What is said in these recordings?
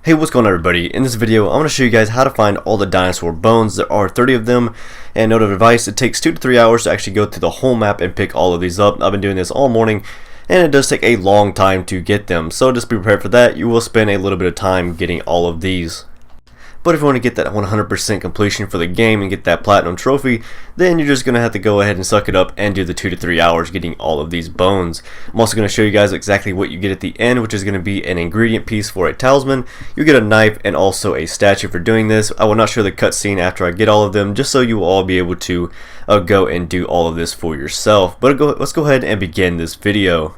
Hey, what's going on everybody? In this video, I'm going to show you guys how to find all the dinosaur bones. There are 30 of them, and note of advice, it takes 2 to 3 hours to actually go through the whole map and pick all of these up. I've been doing this all morning, and it does take a long time to get them, so just be prepared for that. You will spend a little bit of time getting all of these. But if you want to get that 100% completion for the game and get that platinum trophy, then you're just going to have to go ahead and suck it up and do the 2 to 3 hours getting all of these bones. I'm also going to show you guys exactly what you get at the end, which is going to be an ingredient piece for a talisman. You get a knife and also a statue for doing this. I will not show the cutscene after I get all of them, just so you will all be able to go and do all of this for yourself. But let's go ahead and begin this video.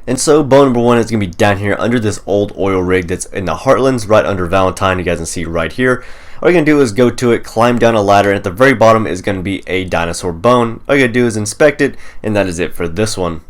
And so bone number 1 is going to be down here under this old oil rig that's in the Heartlands, right under Valentine. You guys can see right here. All you're going to do is go to it, climb down a ladder, and at the very bottom is going to be a dinosaur bone. All you're going to do is inspect it, and that is it for this one.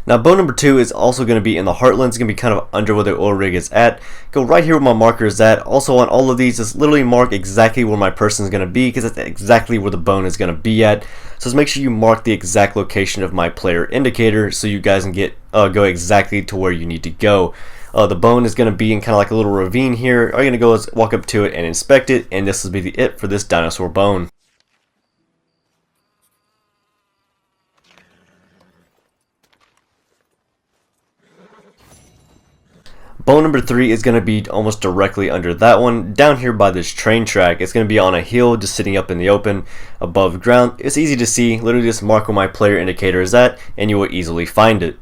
Now bone number 2 is also going to be in the Heartlands. It's going to be kind of under where the oil rig is at. Go right here where my marker is at. Also on all of these, just literally mark exactly where my person is going to be, because that's exactly where the bone is going to be at. So just make sure you mark the exact location of my player indicator so you guys can get go exactly to where you need to go. The bone is going to be in kind of like a little ravine here. All you're going to go is walk up to it and inspect it, and this will be it for this dinosaur bone. Bone number 3 is going to be almost directly under that one, down here by this train track. It's going to be on a hill, just sitting up in the open, above ground. It's easy to see, literally just mark where my player indicator is at, and you will easily find it.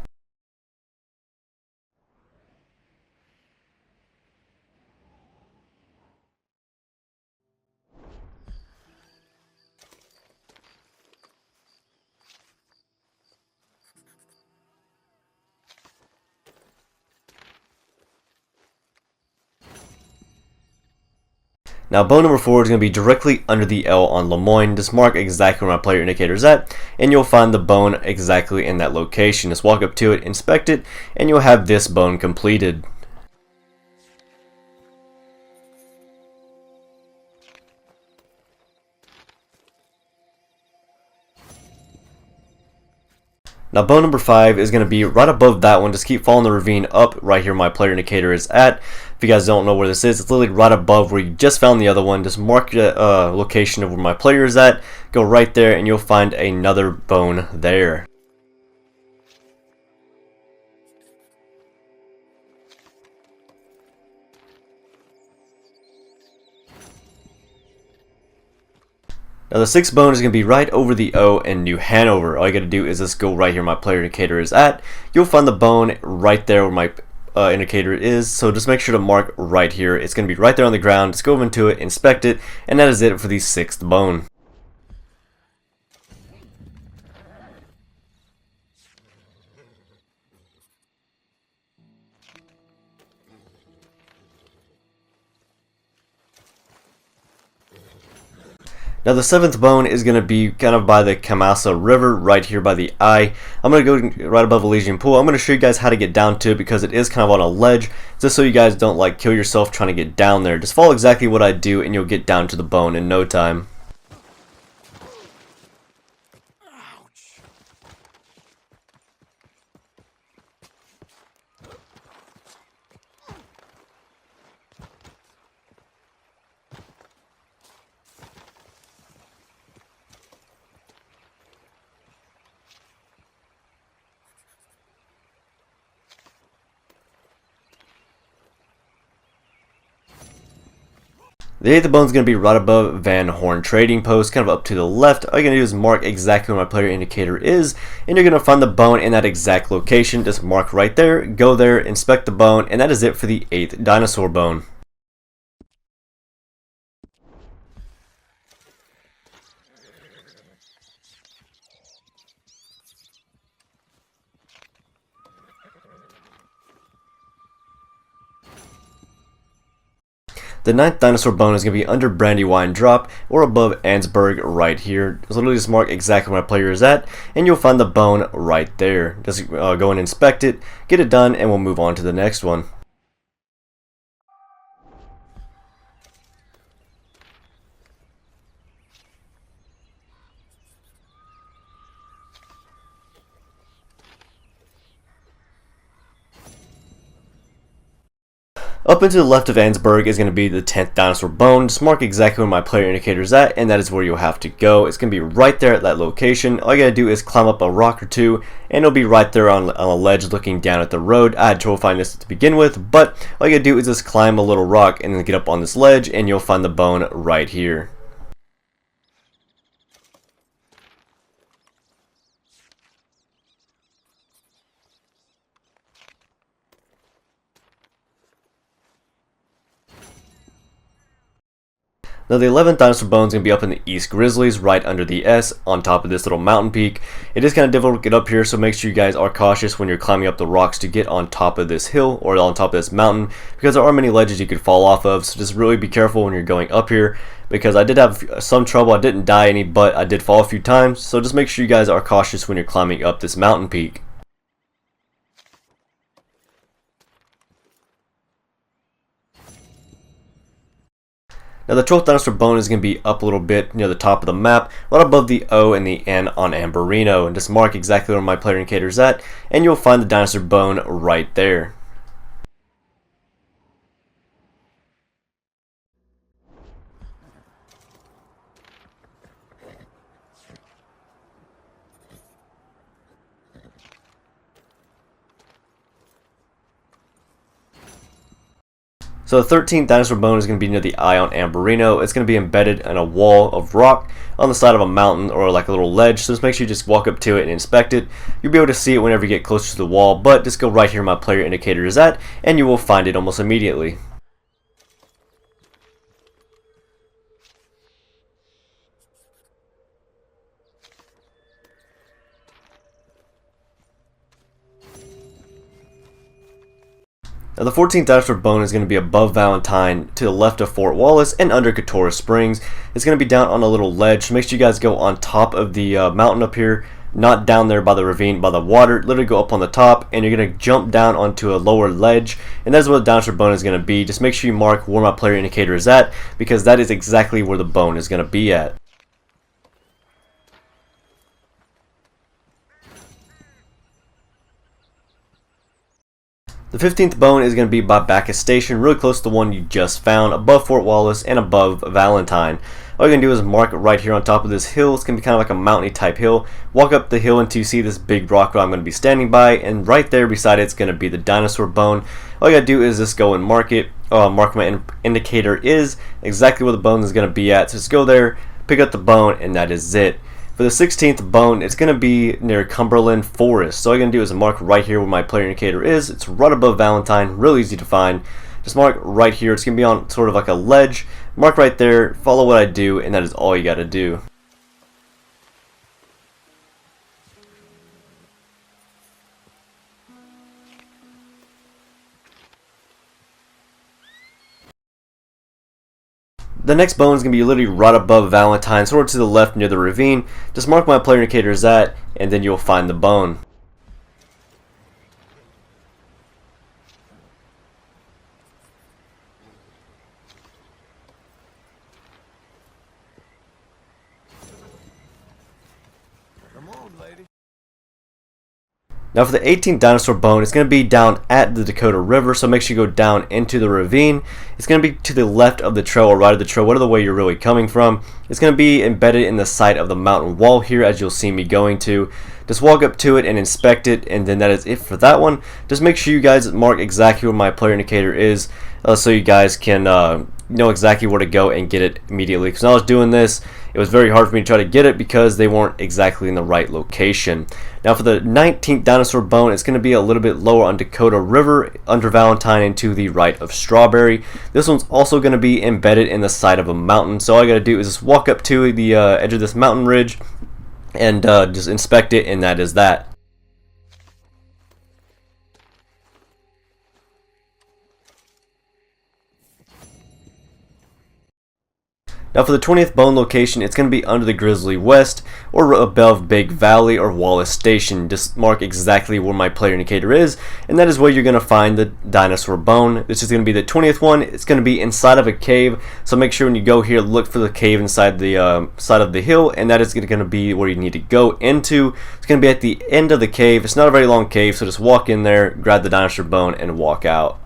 Now bone number 4 is going to be directly under the L on Lemoyne. Just mark exactly where my player indicator is at, and you'll find the bone exactly in that location. Just walk up to it, inspect it, and you'll have this bone completed. Now bone number 5 is going to be right above that one. Just keep following the ravine up right here my player indicator is at. If you guys don't know where this is, it's literally right above where you just found the other one. Just mark the location of where my player is at, go right there, and you'll find another bone there. Now the 6th bone is going to be right over the O in New Hanover. All you got to do is just go right here my player indicator is at. You'll find the bone right there where my indicator is, so just make sure to mark right here. It's going to be right there on the ground. Just go over into it, inspect it, and that is it for the 6th bone. Now the 7th bone is going to be kind of by the Kamasa River, right here by the eye. I'm going to go right above Elysian Pool. I'm going to show you guys how to get down to it, because it is kind of on a ledge, just so you guys don't like kill yourself trying to get down there. Just follow exactly what I do, and you'll get down to the bone in no time. The 8th bone is going to be right above Van Horn Trading Post, kind of up to the left. All you're going to do is mark exactly where my player indicator is, and you're going to find the bone in that exact location. Just mark right there, go there, inspect the bone, and that is it for the 8th dinosaur bone. The 9th dinosaur bone is going to be under Brandywine Drop or above Ansberg right here. So literally just mark exactly where my player is at, and you'll find the bone right there. Just go and inspect it, get it done, and we'll move on to the next one. Up and to the left of Ansberg is going to be the 10th dinosaur bone. Just mark exactly where my player indicator is at, and that is where you'll have to go. It's going to be right there at that location. All you got to do is climb up a rock or two, and it'll be right there on a ledge looking down at the road. I had trouble finding this to begin with, but all you got to do is just climb a little rock and then get up on this ledge, and you'll find the bone right here. Now the 11th dinosaur bone is going to be up in the East Grizzlies, right under the S, on top of this little mountain peak. It is kind of difficult to get up here, so make sure you guys are cautious when you're climbing up the rocks to get on top of this hill or on top of this mountain, because there are many ledges you could fall off of, so just really be careful when you're going up here, because I did have some trouble. I didn't die any, but I did fall a few times, so just make sure you guys are cautious when you're climbing up this mountain peak. Now the 12th dinosaur bone is going to be up a little bit near the top of the map, right above the O and the N on Amberino, and just mark exactly where my player indicator is at, and you'll find the dinosaur bone right there. So the 13th dinosaur bone is going to be near the eye on Amberino. It's going to be embedded in a wall of rock on the side of a mountain or like a little ledge. So just make sure you just walk up to it and inspect it. You'll be able to see it whenever you get closer to the wall, but just go right here where my player indicator is at, and you will find it almost immediately. Now the 14th dinosaur bone is going to be above Valentine, to the left of Fort Wallace and under Katora Springs. It's going to be down on a little ledge, so make sure you guys go on top of the mountain up here, not down there by the ravine, by the water. Literally go up on the top, and you're going to jump down onto a lower ledge, and that's where the dinosaur bone is going to be. Just make sure you mark where my player indicator is at, because that is exactly where the bone is going to be at. The 15th bone is going to be by Bacchus Station, really close to the one you just found, above Fort Wallace and above Valentine. All you're going to do is mark it right here on top of this hill. It's going to be kind of like a mountainy type hill. Walk up the hill until you see this big rock that I'm going to be standing by, and right there beside it is going to be the dinosaur bone. All you got to do is just go and mark it. Mark my indicator is exactly where the bone is going to be at. So just go there, pick up the bone, and that is it. For the 16th bone, it's going to be near Cumberland Forest. So all you're going to do is mark right here where my player indicator is. It's right above Valentine, really easy to find. Just mark right here. It's going to be on sort of like a ledge. Mark right there, follow what I do, and that is all you got to do. The next bone is going to be literally right above Valentine, sort of to the left near the ravine. Just mark my player indicator is at, and then you'll find the bone. Come on, lady. Now for the 18th dinosaur bone, it's going to be down at the Dakota River, so make sure you go down into the ravine. It's going to be to the left of the trail or right of the trail, whatever way you're really coming from. It's going to be embedded in the side of the mountain wall here, as you'll see me going to. Just walk up to it and inspect it, and then that is it for that one. Just make sure you guys mark exactly where my player indicator is, so you guys can know exactly where to go and get it immediately. Because when I was doing this, it was very hard for me to try to get it because they weren't exactly in the right location. Now for the 19th dinosaur bone, it's going to be a little bit lower on Dakota River, under Valentine and to the right of Strawberry. This one's also going to be embedded in the side of a mountain, so all I got to do is just walk up to the edge of this mountain ridge and just inspect it, and that is that. Now for the 20th bone location, it's going to be under the Grizzly West or above Big Valley or Wallace Station. Just mark exactly where my player indicator is, and that is where you're going to find the Dinosaur Bone. This is going to be the 20th one. It's going to be inside of a cave, so make sure when you go here, look for the cave inside the side of the hill, and that is going to be where you need to go into. It's going to be at the end of the cave. It's not a very long cave, so just walk in there, grab the Dinosaur Bone, and walk out.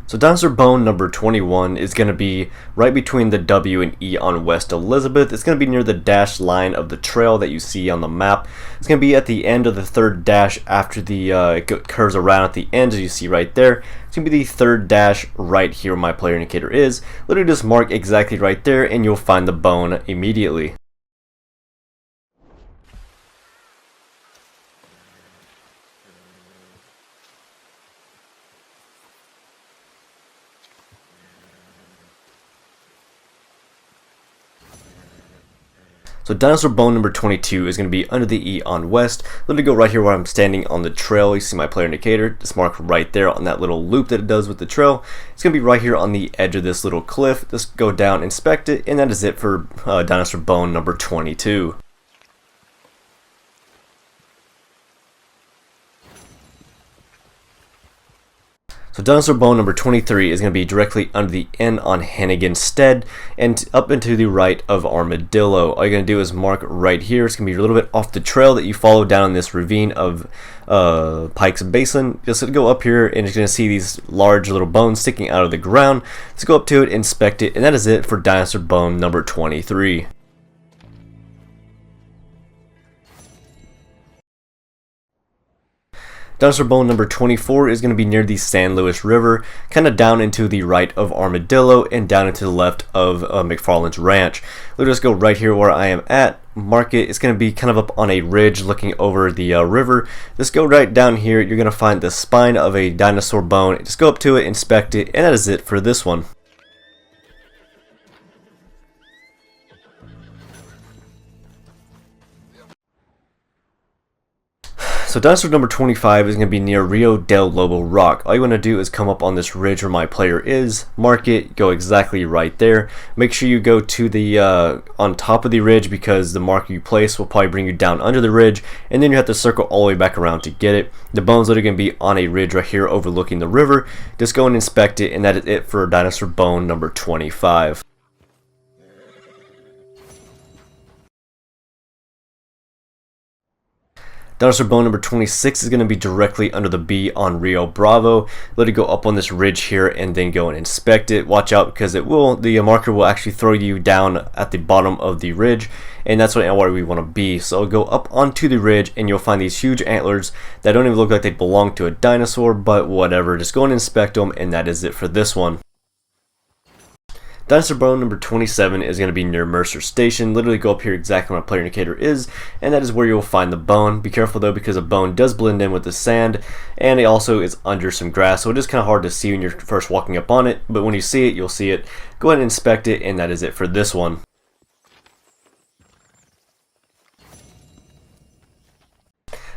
So Dinosaur Bone number 21 is going to be right between the W and E on West Elizabeth. It's going to be near the dashed line of the trail that you see on the map. It's going to be at the end of the third dash after the it curves around at the end, as you see right there. It's going to be the third dash right here where my player indicator is. Literally just mark exactly right there and you'll find the bone immediately. So Dinosaur Bone number 22 is going to be under the E on West. Let me go right here where I'm standing on the trail. You see my player indicator. Just mark right there on that little loop that it does with the trail. It's going to be right here on the edge of this little cliff. Just go down, inspect it, and that is it for Dinosaur Bone number 22. So Dinosaur Bone number 23 is going to be directly under the N on Hannigan Stead and up and to the right of Armadillo. All you're going to do is mark right here. It's going to be a little bit off the trail that you follow down this ravine of Pike's Basin. Just go up here and you're going to see these large little bones sticking out of the ground. Let's go up to it, inspect it, and that is it for Dinosaur Bone number 23. Dinosaur Bone number 24 is going to be near the San Luis River, kind of down into the right of Armadillo and down into the left of McFarland's Ranch. We'll just go right here where I am at, mark it. It's going to be kind of up on a ridge looking over the river. Just go right down here. You're going to find the spine of a dinosaur bone. Just go up to it, inspect it, and that is it for this one. So Dinosaur number 25 is going to be near Rio del Lobo Rock. All you want to do is come up on this ridge where my player is, mark it, go exactly right there. Make sure you go to the on top of the ridge because the marker you place will probably bring you down under the ridge, and then you have to circle all the way back around to get it. The bones are going to be on a ridge right here overlooking the river. Just go and inspect it, and that is it for Dinosaur Bone number 25. Dinosaur Bone number 26 is going to be directly under the B on Rio Bravo. Let it go up on this ridge here and then go and inspect it. Watch out because the marker will actually throw you down at the bottom of the ridge, and that's where we want to be. So go up onto the ridge and you'll find these huge antlers that don't even look like they belong to a dinosaur, but whatever. Just go and inspect them, and that is it for this one. Dinosaur Bone number 27 is going to be near Mercer Station. Literally go up here exactly where my player indicator is, and that is where you'll find the bone. Be careful though because a bone does blend in with the sand, and it also is under some grass, so it is kind of hard to see when you're first walking up on it, but when you see it, you'll see it. Go ahead and inspect it, and that is it for this one.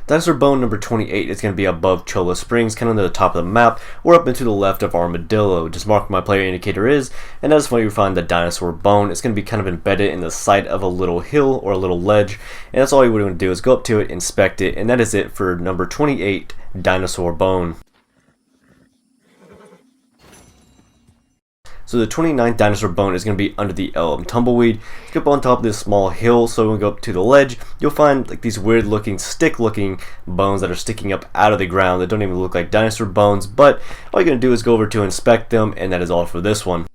Dinosaur Bone number 28 is going to be above Cholla Springs, kind of near the top of the map, or up and to the left of Armadillo. Just mark where my player indicator is, and that's where you find the Dinosaur Bone. It's going to be kind of embedded in the side of a little hill or a little ledge, and that's all you would want to do is go up to it, inspect it, and that is it for number 28, Dinosaur Bone. So the 29th Dinosaur Bone is going to be under the Elm Tumbleweed. It's up on top of this small hill, so when we go up to the ledge, you'll find like these weird looking, stick looking bones that are sticking up out of the ground that don't even look like dinosaur bones, but all you're going to do is go over to inspect them, and that is all for this one.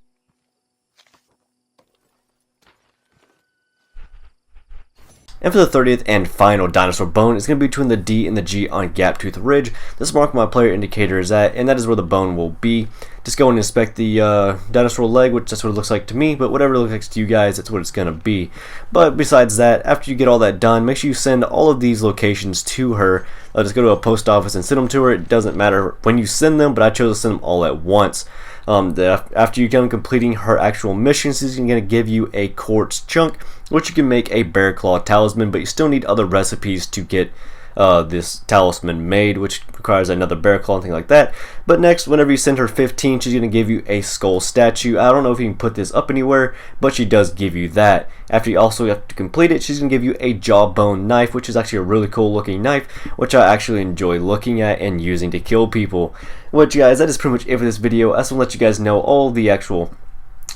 And for the 30th and final Dinosaur Bone, it's going to be between the D and the G on Gaptooth Ridge. This mark my player indicator is at, and that is where the bone will be. Just go and inspect the dinosaur leg, which that's what it looks like to me, but whatever it looks like to you guys, that's what it's going to be. But besides that, after you get all that done, make sure you send all of these locations to her. Just go to a post office and send them to her. It doesn't matter when you send them, but I chose to send them all at once. After you come completing her actual missions, she's going to give you a quartz chunk, which you can make a bear claw talisman, but you still need other recipes to get this talisman made, which requires another bear claw and things like that. But next, whenever you send her 15, she's going to give you a skull statue. I don't know if you can put this up anywhere, but she does give you that. After you also have to complete it, she's going to give you a jawbone knife, which is actually a really cool looking knife, which I actually enjoy looking at and using to kill people. Which, guys, that is pretty much it for this video. I just want to let you guys know all the actual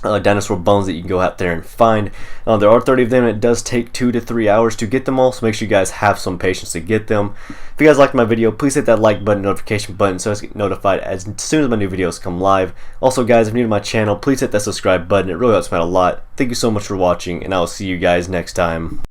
dinosaur bones that you can go out there and find. There are 30 of them, and it does take 2 to 3 hours to get them all, so make sure you guys have some patience to get them. If you guys liked my video, please hit that like button, notification button, so I get notified as soon as my new videos come live. Also, guys, if you're new to my channel, please hit that subscribe button. It really helps me out a lot. Thank you so much for watching, and I will see you guys next time.